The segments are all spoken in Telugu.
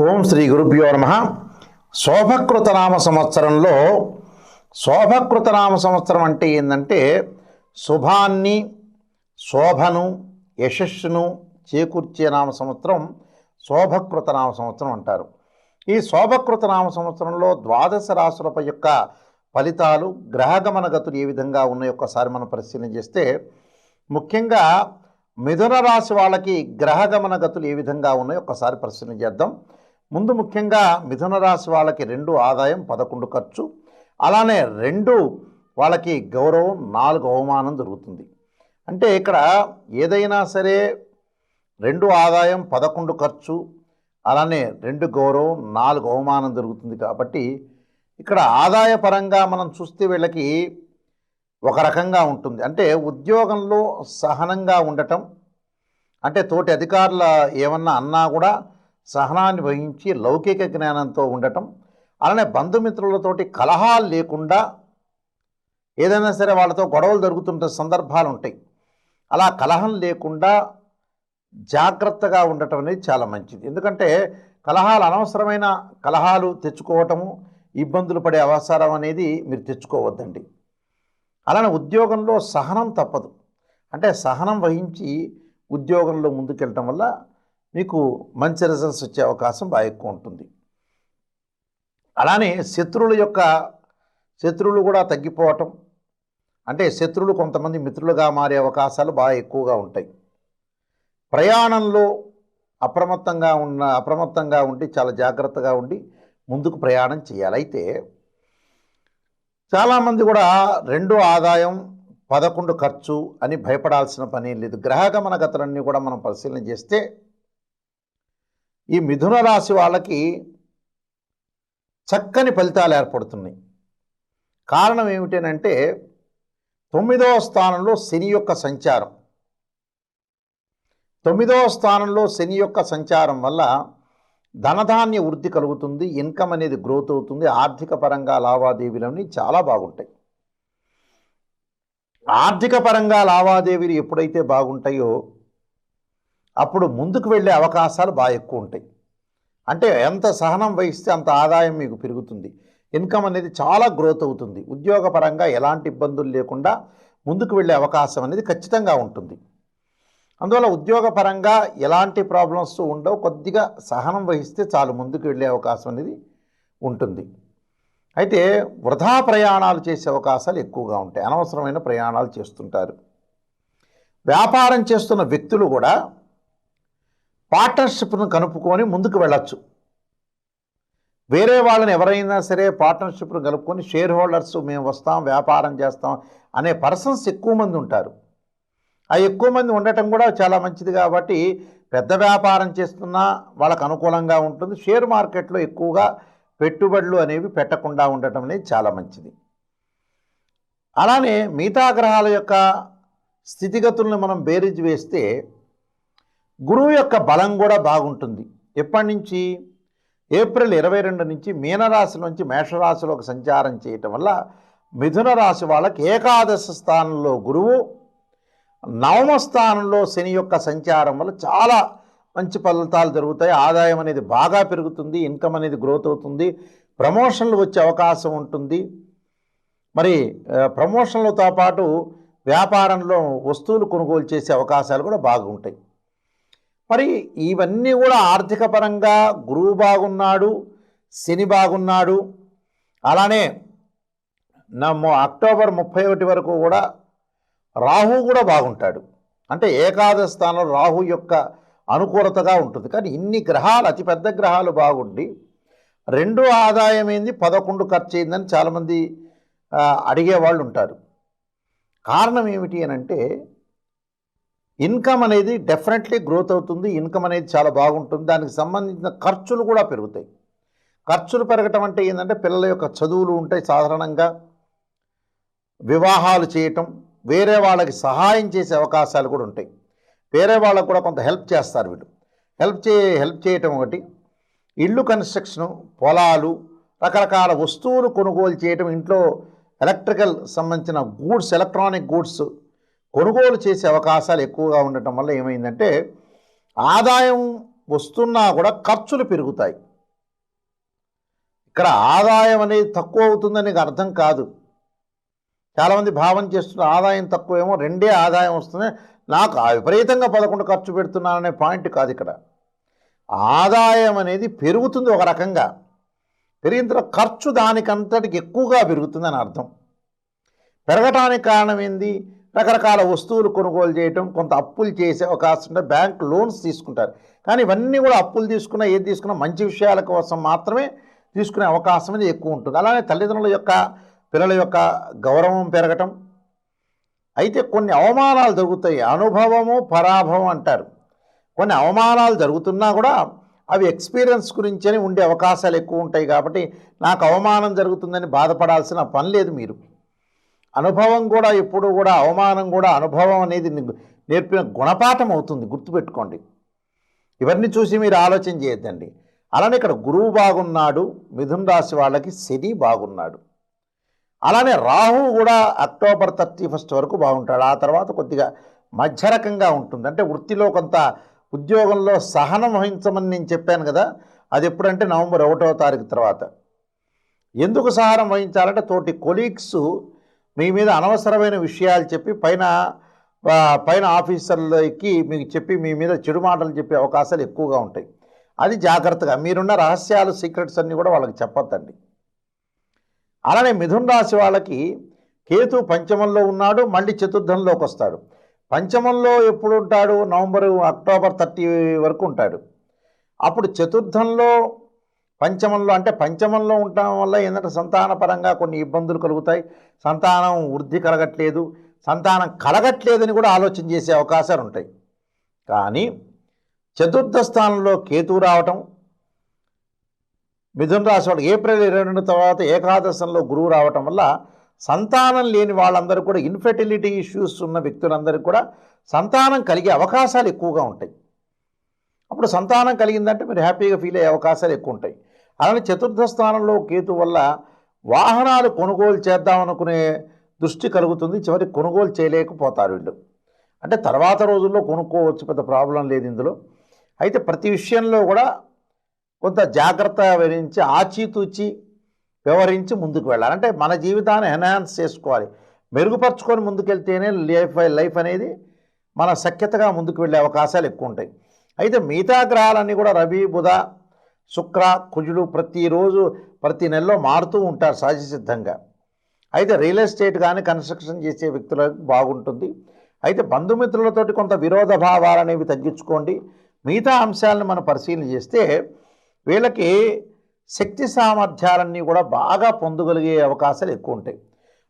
ఓం శ్రీ గురుభ్యో నమః. శోభకృతనామ సంవత్సరంలో శోభకృతనామ సంవత్సరం అంటే ఏంటంటే శుభాన్ని, శోభను, యశస్సును చేకూర్చే నామ సంవత్సరం శోభకృతనామ సంవత్సరం అంటారు. ఈ శోభకృతనామ సంవత్సరంలో ద్వాదశ రాశుల యొక్క ఫలితాలు, గ్రహగమన గతులు ఏ విధంగా ఉన్నాయో ఒక్కసారి మనం పరిశీలన చేస్తే, ముఖ్యంగా మిథున రాశి వాళ్ళకి గ్రహగమన గతులు ఏ విధంగా ఉన్నాయో ఒక్కసారి పరిశీలన చేద్దాం. ముందు ముఖ్యంగా మిథున రాశి వాళ్ళకి 2 ఆదాయం 11 ఖర్చు, అలానే 2 వాళ్ళకి గౌరవం 4 అవమానం జరుగుతుంది. అంటే ఇక్కడ ఏదైనా సరే 2 ఆదాయం 11 ఖర్చు, అలానే 2 గౌరవం 4 అవమానం జరుగుతుంది. కాబట్టి ఇక్కడ ఆదాయ పరంగా మనం చూస్తే వీళ్ళకి ఒక రకంగా ఉంటుంది. అంటే ఉద్యోగంలో సహనంగా ఉండటం, అంటే తోటి అధికారుల ఏమన్నా అన్నా కూడా సహనాన్ని వహించి లౌకిక జ్ఞానంతో ఉండటం, అలానే బంధుమిత్రులతోటి కలహాలు లేకుండా, ఏదైనా సరే వాళ్ళతో గొడవలు జరుగుతుంటే సందర్భాలు ఉంటాయి, అలా కలహం లేకుండా జాగ్రత్తగా ఉండటం అనేది చాలా మంచిది. ఎందుకంటే కలహాలు, అనవసరమైన కలహాలు తెచ్చుకోవటము, ఇబ్బందులు పడే అవసరం అనేది మీరు తెచ్చుకోవద్దండి. అలానే ఉద్యోగంలో సహనం తప్పదు. అంటే సహనం వహించి ఉద్యోగంలో ముందుకెళ్ళటం వల్ల మీకు మంచి రిజల్ట్స్ వచ్చే అవకాశం బాగా ఎక్కువ ఉంటుంది. అలానే శత్రువులు కూడా తగ్గిపోవటం, అంటే శత్రువులు కొంతమంది మిత్రులుగా మారే అవకాశాలు బాగా ఎక్కువగా ఉంటాయి. ప్రయాణంలో అప్రమత్తంగా ఉండి చాలా జాగ్రత్తగా ఉండి ముందుకు ప్రయాణం చేయాలి. అయితే చాలామంది కూడా 2 ఆదాయం 11 ఖర్చు అని భయపడాల్సిన పని లేదు. గ్రహగమన గతులన్నీ కూడా మనం పరిశీలన చేస్తే ఈ మిథున రాశి వాళ్ళకి చక్కని ఫలితాలు ఏర్పడుతున్నాయి. కారణం ఏమిటంటే 9వ స్థానంలో శని యొక్క సంచారం. 9వ స్థానంలో శని యొక్క సంచారం వల్ల ధనధాన్య వృద్ధి కలుగుతుంది, ఇన్కమ్ అనేది గ్రోత్ అవుతుంది, ఆర్థిక పరంగా లావాదేవీలన్నీ చాలా బాగుంటాయి. ఆర్థిక పరంగా లావాదేవీలు ఎప్పుడైతే బాగుంటాయో అప్పుడు ముందుకు వెళ్ళే అవకాశాలు బాగా ఎక్కువ ఉంటాయి. అంటే ఎంత సహనం వహిస్తే అంత ఆదాయం మీకు పెరుగుతుంది, ఇన్కమ్ అనేది చాలా గ్రోత్ అవుతుంది. ఉద్యోగపరంగా ఎలాంటి ఇబ్బందులు లేకుండా ముందుకు వెళ్ళే అవకాశం అనేది ఖచ్చితంగా ఉంటుంది. అందువల్ల ఉద్యోగపరంగా ఎలాంటి ప్రాబ్లమ్స్ ఉండవు, కొద్దిగా సహనం వహిస్తే చాలు ముందుకు వెళ్ళే అవకాశం అనేది ఉంటుంది. అయితే వృధా ప్రయాణాలు చేసే అవకాశాలు ఎక్కువగా ఉంటాయి, అనవసరమైన ప్రయాణాలు చేస్తుంటారు. వ్యాపారం చేస్తున్న వ్యక్తులు కూడా పార్ట్నర్షిప్ను కలుపుకొని ముందుకు వెళ్ళచ్చు. వేరే వాళ్ళని ఎవరైనా సరే పార్ట్నర్షిప్ను కలుపుకొని షేర్ హోల్డర్స్, మేము వస్తాం వ్యాపారం చేస్తాం అనే పర్సన్స్ ఎక్కువ మంది ఉంటారు. ఆ ఎక్కువ మంది ఉండటం కూడా చాలా మంచిది. కాబట్టి పెద్ద వ్యాపారం చేస్తున్నా వాళ్ళకు అనుకూలంగా ఉంటుంది. షేర్ మార్కెట్లో ఎక్కువగా పెట్టుబడులు అనేవి పెట్టకుండా ఉండటం అనేది చాలా మంచిది. అలానే మిగతా గ్రహాల యొక్క స్థితిగతులను మనం బేరీజు వేస్తే గురువు యొక్క బలం కూడా బాగుంటుంది. ఎప్పటి నుంచి? ఏప్రిల్ 22 నుంచి మీనరాశి నుంచి మేషరాశిలోకి సంచారం చేయటం వల్ల మిథున రాశి వాళ్ళకి ఏకాదశ స్థానంలో గురువు, 9వ స్థానంలో శని యొక్క సంచారం వల్ల చాలా మంచి ఫలితాలు జరుగుతాయి. ఆదాయం అనేది బాగా పెరుగుతుంది, ఇన్కమ్ అనేది గ్రోత్ అవుతుంది, ప్రమోషన్లు వచ్చే అవకాశం ఉంటుంది. మరి ప్రమోషన్లతో పాటు వ్యాపారంలో వస్తువులు కొనుగోలు చేసే అవకాశాలు కూడా బాగుంటాయి. మరి ఇవన్నీ కూడా ఆర్థిక పరంగా గురువు బాగున్నాడు, శని బాగున్నాడు. అలానే అక్టోబర్ 31 వరకు కూడా రాహు కూడా బాగుంటాడు. అంటే ఏకాదశ స్థానంలో రాహు యొక్క అనుకూలతగా ఉంటుంది. కానీ ఇన్ని గ్రహాలు, అతిపెద్ద గ్రహాలు బాగుండి 2 ఆదాయం ఏంది 11 ఖర్చు అయిందని చాలామంది అడిగేవాళ్ళు ఉంటారు. కారణం ఏమిటి అని అంటే ఇన్కమ్ అనేది డెఫినెట్లీ గ్రోత్ అవుతుంది, ఇన్కమ్ అనేది చాలా బాగుంటుంది, దానికి సంబంధించిన ఖర్చులు కూడా పెరుగుతాయి. ఖర్చులు పెరగటం అంటే ఏంటంటే పిల్లల యొక్క చదువులు ఉంటాయి, సాధారణంగా వివాహాలు చేయటం, వేరే వాళ్ళకి సహాయం చేసే అవకాశాలు కూడా ఉంటాయి. వేరే వాళ్ళకు కూడా కొంత హెల్ప్ చేస్తారు వీళ్ళు. హెల్ప్ చేయటం ఒకటి, ఇల్లు కన్స్ట్రక్షను, పొలాలు, రకరకాల వస్తువులు కొనుగోలు చేయటం, ఇంట్లో ఎలక్ట్రికల్ సంబంధించిన గూడ్స్, ఎలక్ట్రానిక్ గూడ్స్ కొనుగోలు చేసే అవకాశాలు ఎక్కువగా ఉండటం వల్ల ఏమైందంటే ఆదాయం వస్తున్నా కూడా ఖర్చులు పెరుగుతాయి. ఇక్కడ ఆదాయం అనేది తక్కువ అవుతుందని నీకు అర్థం కాదు. చాలామంది భావన చేస్తున్న ఆదాయం తక్కువేమో, రెండే ఆదాయం వస్తుంది, నాకు విపరీతంగా 11 ఖర్చు పెడుతున్నాననే పాయింట్ కాదు ఇక్కడ. ఆదాయం అనేది పెరుగుతుంది ఒక రకంగా, పెరిగిన తర్వాత ఖర్చు దానికంతటికి ఎక్కువగా పెరుగుతుందని అర్థం. పెరగటానికి కారణం ఏంది? రకరకాల వస్తువులు కొనుగోలు చేయటం, కొంత అప్పులు చేసే అవకాశం ఉంటే బ్యాంక్ లోన్స్ తీసుకుంటారు. కానీ ఇవన్నీ కూడా అప్పులు తీసుకున్నా, ఏది తీసుకున్నా మంచి విషయాల కోసం మాత్రమే తీసుకునే అవకాశం అనేది ఎక్కువ ఉంటుంది. అలానే తల్లిదండ్రుల యొక్క, పిల్లల యొక్క గౌరవం పెరగటం. అయితే కొన్ని అవమానాలు జరుగుతాయి. అనుభవము పరాభవం అంటారు. కొన్ని అవమానాలు జరుగుతున్నా కూడా అవి ఎక్స్పీరియన్స్ గురించి ఉండే అవకాశాలు ఎక్కువ ఉంటాయి. కాబట్టి నాకు అవమానం జరుగుతుందని బాధపడాల్సిన పని లేదు. మీరు అనుభవం కూడా ఎప్పుడు కూడా, అవమానం కూడా అనుభవం అనేది నేర్పిన గుణపాఠం అవుతుంది, గుర్తుపెట్టుకోండి. ఇవన్నీ చూసి మీరు ఆలోచన చేయొద్దండి. అలానే ఇక్కడ గురువు బాగున్నాడు, మిథున రాశి వాళ్ళకి శని బాగున్నాడు. అలానే రాహు కూడా అక్టోబర్ 31 వరకు బాగుంటాడు. ఆ తర్వాత కొద్దిగా మధ్య రకంగా ఉంటుంది. అంటే వృత్తిలో కొంత, ఉద్యోగంలో సహనం వహించమని నేను చెప్పాను కదా, అది ఎప్పుడంటే నవంబర్ 1వ తారీఖు తర్వాత. ఎందుకు సహనం వహించాలంటే తోటి కొలీగ్స్ మీ మీద అనవసరమైన విషయాలు చెప్పి పైన ఆఫీసర్లకి మీకు చెప్పి మీ మీద చెడు మాటలు చెప్పే అవకాశాలు ఎక్కువగా ఉంటాయి. అది జాగ్రత్తగా, మీరున్న రహస్యాలు, సీక్రెట్స్ అన్నీ కూడా వాళ్ళకి చెప్పొద్దండి. అలానే మిథున రాశి వాళ్ళకి కేతు పంచమంలో ఉన్నాడు, మళ్ళీ చతుర్థంలోకి వస్తాడు. పంచమంలో ఎప్పుడు ఉంటాడు? అక్టోబర్ 30 వరకు ఉంటాడు. అప్పుడు చతుర్థంలో, పంచమంలో, అంటే పంచమంలో ఉండటం వల్ల ఏంటంటే సంతానపరంగా కొన్ని ఇబ్బందులు కలుగుతాయి. సంతానం వృద్ధి కలగట్లేదు, సంతానం కలగట్లేదని కూడా ఆలోచన చేసే అవకాశాలు ఉంటాయి. కానీ చతుర్థ స్థానంలో కేతువు రావటం, మిథున రాశి వాడు ఏప్రిల్ 22 తర్వాత ఏకాదశంలో గురువు రావటం వల్ల సంతానం లేని వాళ్ళందరూ కూడా, ఇన్ఫెర్టిలిటీ ఇష్యూస్ ఉన్న వ్యక్తులందరికీ కూడా సంతానం కలిగే అవకాశాలు ఎక్కువగా ఉంటాయి. అప్పుడు సంతానం కలిగిందంటే మీరు హ్యాపీగా ఫీల్ అయ్యే అవకాశాలు ఎక్కువ ఉంటాయి. అలానే చతుర్థ స్థానంలో కేతు వల్ల వాహనాలు కొనుగోలు చేద్దామనుకునే దృష్టి కలుగుతుంది. చివరికి కొనుగోలు చేయలేకపోతారు వీళ్ళు. అంటే తర్వాత రోజుల్లో కొనుక్కోవచ్చు, పెద్ద ప్రాబ్లం లేదు ఇందులో. అయితే ప్రతి విషయంలో కూడా కొంత జాగ్రత్త వహించి, ఆచితూచి వ్యవహరించి ముందుకు వెళ్ళాలి. అంటే మన జీవితాన్ని ఎన్హాన్స్ చేసుకోవాలి, మెరుగుపరుచుకొని ముందుకెళ్తేనే లైఫ్ అనేది మన సఖ్యతగా ముందుకు వెళ్ళే అవకాశాలు ఎక్కువ ఉంటాయి. అయితే మిగతా గ్రహాలన్నీ కూడా రవి, బుధ, శుక్ర, కుజుడు ప్రతిరోజు, ప్రతి నెలలో మారుతూ ఉంటారు సహజసిద్ధంగా. అయితే రియల్ ఎస్టేట్ కానీ కన్స్ట్రక్షన్ చేసే వ్యక్తులకు బాగుంటుంది. అయితే బంధుమిత్రులతోటి కొంత విరోధ భావాలు అనేవి తగ్గించుకోండి. మిగతా అంశాలను మనం పరిశీలన చేస్తే వీళ్ళకి శక్తి సామర్థ్యాలన్నీ కూడా బాగా పొందగలిగే అవకాశాలు ఎక్కువ ఉంటాయి.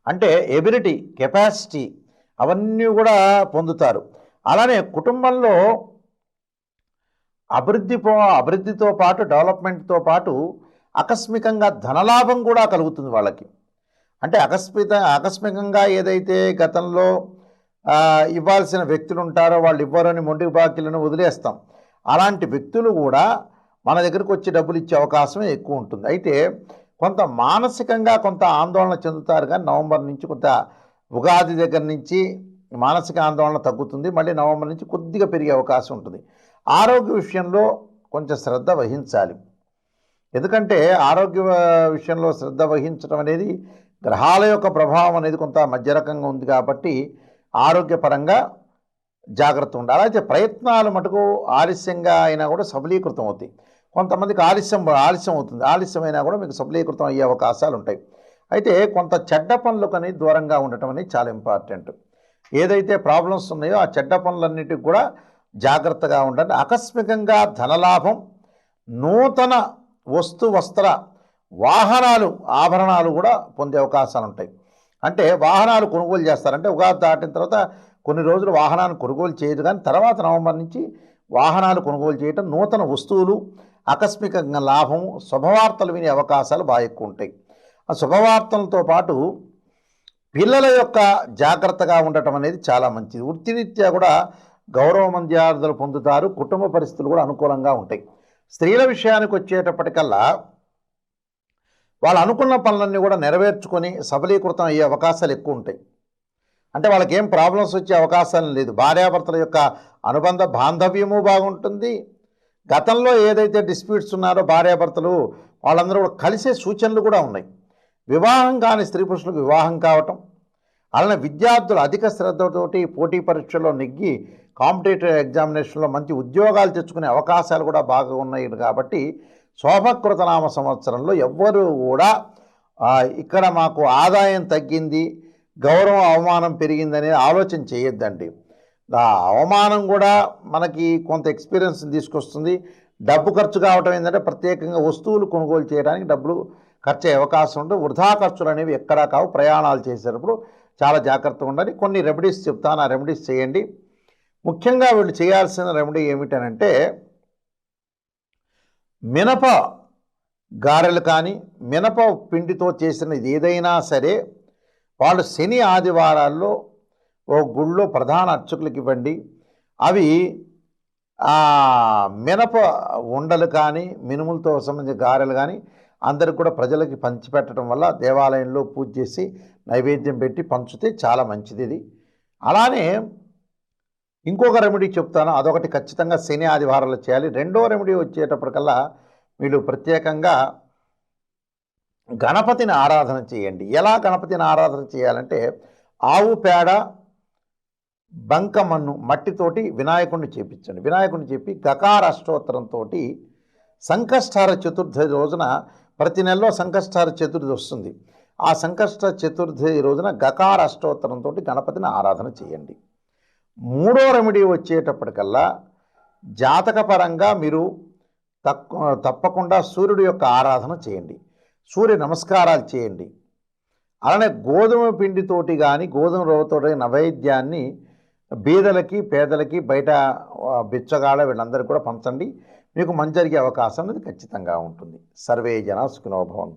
అంటే ఎబిలిటీ, కెపాసిటీ అవన్నీ కూడా పొందుతారు. అలానే కుటుంబంలో అభివృద్ధితో పాటు, డెవలప్మెంట్తో పాటు ఆకస్మికంగా ధనలాభం కూడా కలుగుతుంది వాళ్ళకి. అంటే ఆకస్మికంగా ఏదైతే గతంలో ఇవ్వాల్సిన వ్యక్తులు ఉంటారో వాళ్ళు ఇవ్వరని మొండి బాకీలను వదిలేస్తాం. అలాంటి వ్యక్తులు కూడా మన దగ్గరకు వచ్చి డబ్బులు ఇచ్చే అవకాశం ఎక్కువ ఉంటుంది. అయితే కొంత మానసికంగా కొంత ఆందోళన చెందుతారు. కానీ నవంబర్ నుంచి కొంత, ఉగాది దగ్గర నుంచి మానసిక ఆందోళన తగ్గుతుంది. మళ్ళీ నవంబర్ నుంచి కొద్దిగా పెరిగే అవకాశం ఉంటుంది. ఆరోగ్య విషయంలో కొంచెం శ్రద్ధ వహించాలి. ఎందుకంటే ఆరోగ్య విషయంలో శ్రద్ధ వహించడం అనేది, గ్రహాల యొక్క ప్రభావం అనేది కొంత మధ్య రకంగా ఉంది కాబట్టి ఆరోగ్యపరంగా జాగ్రత్త ఉండాలి. అయితే ప్రయత్నాలు మటుకు ఆలస్యంగా అయినా కూడా సఫలీకృతం అవుతాయి. కొంతమందికి ఆలస్యం అవుతుంది, ఆలస్యమైనా కూడా మీకు సఫలీకృతం అయ్యే అవకాశాలు ఉంటాయి. అయితే కొంత చెడ్డ పనులకు అనేది దూరంగా ఉండటం అనేది చాలా ఇంపార్టెంట్. ఏదైతే ప్రాబ్లమ్స్ ఉన్నాయో ఆ చెడ్డ పనులన్నిటికి కూడా జాగ్రత్తగా ఉండండి. ఆకస్మికంగా ధనలాభం, నూతన వస్త్ర వాహనాలు, ఆభరణాలు కూడా పొందే అవకాశాలు ఉంటాయి. అంటే వాహనాలు కొనుగోలు చేస్తారంటే ఉగాది దాటిన తర్వాత కొన్ని రోజులు వాహనాన్ని కొనుగోలు చేయదు, కానీ తర్వాత నవంబర్ నుంచి వాహనాలు కొనుగోలు చేయటం, నూతన వస్తువులు, ఆకస్మికంగా లాభం, శుభవార్తలు వినే అవకాశాలు బాగా ఎక్కువ ఉంటాయి. ఆ శుభవార్తలతో పాటు పిల్లల యొక్క జాగ్రత్తగా ఉండటం అనేది చాలా మంచిది. వృత్తిరీత్యా కూడా గౌరవ మర్యాదలు పొందుతారు. కుటుంబ పరిస్థితులు కూడా అనుకూలంగా ఉంటాయి. స్త్రీల విషయానికి వచ్చేటప్పటికల్లా వాళ్ళు అనుకున్న పనులన్నీ కూడా నెరవేర్చుకొని సఫలీకృతం అయ్యే అవకాశాలు ఎక్కువ ఉంటాయి. అంటే వాళ్ళకి ఏం ప్రాబ్లమ్స్ వచ్చే అవకాశాలు లేదు. భార్యాభర్తల యొక్క అనుబంధ బాంధవ్యము బాగుంటుంది. గతంలో ఏదైతే డిస్ప్యూట్స్ ఉన్నారో భార్యాభర్తలు వాళ్ళందరూ కూడా కలిసే సూచనలు కూడా ఉన్నాయి. వివాహం కాని స్త్రీ పురుషులకు వివాహం కావటం, అలానే విద్యార్థులు అధిక శ్రద్ధతోటి పోటీ పరీక్షల్లో నెగ్గి కాంపిటేటివ్ ఎగ్జామినేషన్లో మంచి ఉద్యోగాలు తెచ్చుకునే అవకాశాలు కూడా బాగా ఉన్నాయి. కాబట్టి శోభకృతనామ సంవత్సరంలో ఎవ్వరూ కూడా ఇక్కడ మాకు ఆదాయం తగ్గింది, గౌరవం అవమానం పెరిగిందనే ఆలోచన చేయొద్దండి. ఆ అవమానం కూడా మనకి కొంత ఎక్స్పీరియన్స్ తీసుకొస్తుంది. డబ్బు ఖర్చు కావటం ఏంటంటే ప్రత్యేకంగా వస్తువులు కొనుగోలు చేయడానికి డబ్బులు ఖర్చు అయ్యే అవకాశం ఉంటుంది. వృధా ఖర్చులు అనేవి ఎక్కడా కావు. ప్రయాణాలు చేసేటప్పుడు చాలా జాగ్రత్తగా ఉండాలి. కొన్ని రెమెడీస్ చెప్తాను, ఆ రెమెడీస్ చేయండి. ముఖ్యంగా వీళ్ళు చేయాల్సిన రెమెడీ ఏమిటనంటే మినప గారెలు కానీ మినప పిండితో చేసిన ఏదైనా సరే వాళ్ళు శని ఆదివారాల్లో ఓ గుళ్ళో ప్రధాన అర్చకులకు ఇవ్వండి. అవి మినప ఉండలు కానీ మినుములతో సంబంధించిన గారెలు కానీ అందరికి కూడా ప్రజలకి పంచిపెట్టడం వల్ల దేవాలయంలో పూజ చేసి నైవేద్యం పెట్టి పంచితే చాలా మంచిది ఇది. అలానే ఇంకొక రెమెడీ చెప్తాను, అదొకటి ఖచ్చితంగా శని ఆదివారాలు చేయాలి. రెండో రెమెడీ వచ్చేటప్పటికల్లా వీళ్ళు ప్రత్యేకంగా గణపతిని ఆరాధన చేయండి. ఎలా గణపతిని ఆరాధన చేయాలంటే ఆవు పేడ బంకమన్ను మట్టితోటి వినాయకుడిని చేపించండి. వినాయకుడిని చెప్పి గకార అష్టోత్తరంతో సంకష్టార చతుర్థి రోజున, ప్రతి నెలలో సంకష్టార చతుర్థి వస్తుంది, ఆ సంకష్ట చతుర్థి రోజున గకార అష్టోత్తరంతో గణపతిని ఆరాధన చేయండి. మూడో రెమెడీ వచ్చేటప్పటికల్లా జాతకపరంగా మీరు తప్పకుండా సూర్యుడి యొక్క ఆరాధన చేయండి, సూర్య నమస్కారాలు చేయండి. అలానే గోధుమ పిండితోటి కానీ గోధుమ రవ్వతోటి నైవేద్యాన్ని బీదలకి పేదలకి బయట బిచ్చగాళ్ళ వీళ్ళందరికీ కూడా పంచండి. మీకు మంచి జరిగే అవకాశం అనేది ఖచ్చితంగా ఉంటుంది. సర్వే జనా సుఖినో భవంతు.